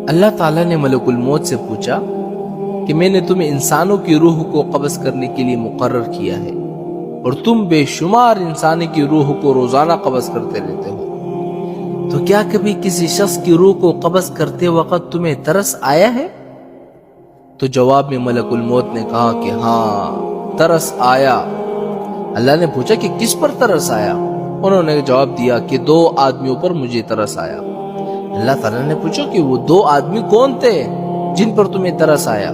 اللہ تعالیٰ نے ملک الموت سے پوچھا کہ میں نے تمہیں انسانوں کی روح کو قبض کرنے کے لیے مقرر کیا ہے اور تم بے شمار انسانی کی روح کو روزانہ قبض کرتے رہتے ہو، تو کیا کبھی کسی شخص کی روح کو قبض کرتے وقت تمہیں ترس آیا ہے؟ تو جواب میں ملک الموت نے کہا کہ ہاں، ترس آیا۔ اللہ نے پوچھا کہ کس پر ترس آیا؟ انہوں نے جواب دیا کہ 2 آدمیوں پر مجھے ترس آیا۔ اللہ تعالیٰ نے پوچھا کہ وہ 2 آدمی کون تھے جن پر تمہیں ترس آیا؟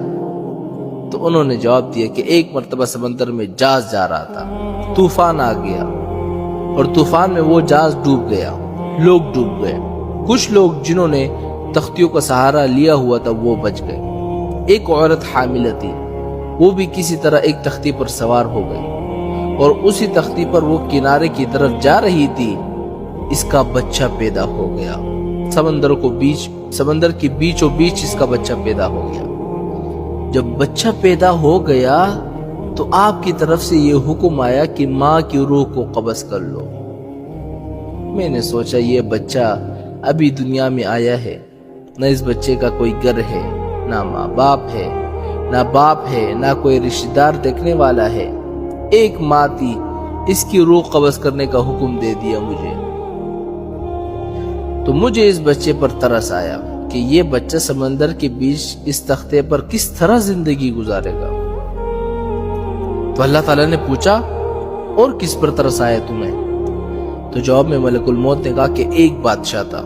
تو انہوں نے جواب دیا کہ ایک مرتبہ سمندر میں جہاز جا رہا تھا، طوفان آ گیا اور طوفان میں وہ جہاز ڈوب گیا، لوگ ڈوب گئے، کچھ لوگ جنہوں نے تختیوں کا سہارا لیا ہوا تھا وہ بچ گئے۔ ایک عورت حاملہ تھی، وہ بھی کسی طرح ایک تختی پر سوار ہو گئی اور اسی تختی پر وہ کنارے کی طرف جا رہی تھی، اس کا بچہ پیدا ہو گیا۔ سمندر کے بیچوں بیچ اس کا بچہ پیدا ہو گیا۔ جب بچہ پیدا ہو گیا تو آپ کی طرف سے یہ حکم آیا کہ ماں کی روح کو قبض کر لو۔ میں نے سوچا یہ بچہ ابھی دنیا میں آیا ہے، نہ اس بچے کا کوئی گھر ہے، نہ ماں باپ ہے، نہ باپ ہے، نہ کوئی رشتہ دار دیکھنے والا ہے۔ ایک ماں تھی، اس کی روح قبض کرنے کا حکم دے دیا مجھے۔ تو مجھے اس بچے پر ترس آیا کہ یہ بچہ سمندر کے بیچ اس تختے پر کس طرح زندگی گزارے گا۔ تو اللہ تعالیٰ نے پوچھا اور کس پر ترس آیا تمہیں؟ تو جواب میں ملک الموت نے کہا کہ ایک بادشاہ تھا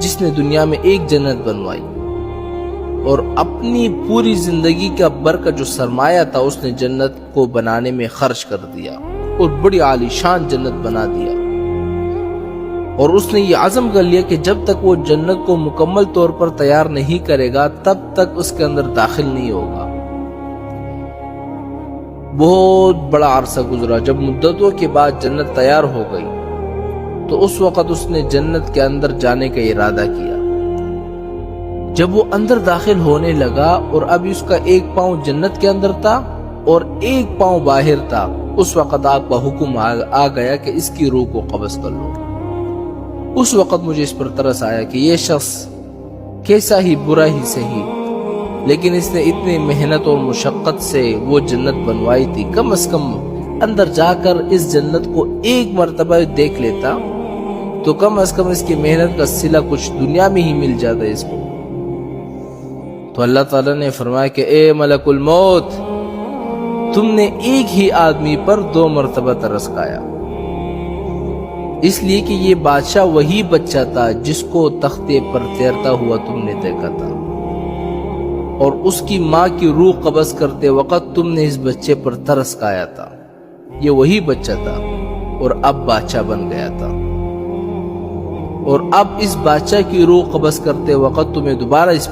جس نے دنیا میں ایک جنت بنوائی اور اپنی پوری زندگی کا بھر کا جو سرمایہ تھا اس نے جنت کو بنانے میں خرچ کر دیا اور بڑی عالی شان جنت بنا دیا، اور اس نے یہ عزم کر لیا کہ جب تک وہ جنت کو مکمل طور پر تیار نہیں کرے گا تب تک اس کے اندر داخل نہیں ہوگا۔ بہت بڑا عرصہ گزرا، جب مدتوں کے بعد جنت تیار ہو گئی تو اس وقت اس نے جنت کے اندر جانے کا ارادہ کیا۔ جب وہ اندر داخل ہونے لگا اور ابھی اس کا ایک پاؤں جنت کے اندر تھا اور ایک پاؤں باہر تھا، اس وقت آپ کا حکم آ گیا کہ اس کی روح کو قبض کر لو۔ اس وقت مجھے اس پر ترس آیا کہ یہ شخص کیسا ہی برا ہی صحیح، لیکن اس نے اتنی محنت اور مشقت سے وہ جنت بنوائی تھی، کم از کم اندر جا کر اس جنت کو ایک مرتبہ دیکھ لیتا تو کم از کم اس کی محنت کا صلہ کچھ دنیا میں ہی مل جاتا اس کو۔ تو اللہ تعالیٰ نے فرمایا کہ اے ملک الموت، تم نے ایک ہی آدمی پر 2 مرتبہ ترس کھایا، اس لیے کہ یہ بادشاہ وہی بچہ تھا جس کو تختے پر تیرتا ہوا تم نے دیکھا تھا، اور اس کی ماں کی روح قبض کرتے وقت تم نے اس بچے پر ترس کھایا تھا۔ یہ وہی بچہ تھا اور اب بادشاہ بن گیا تھا، اور اب اس بادشاہ کی روح قبض کرتے وقت تمہیں دوبارہ اس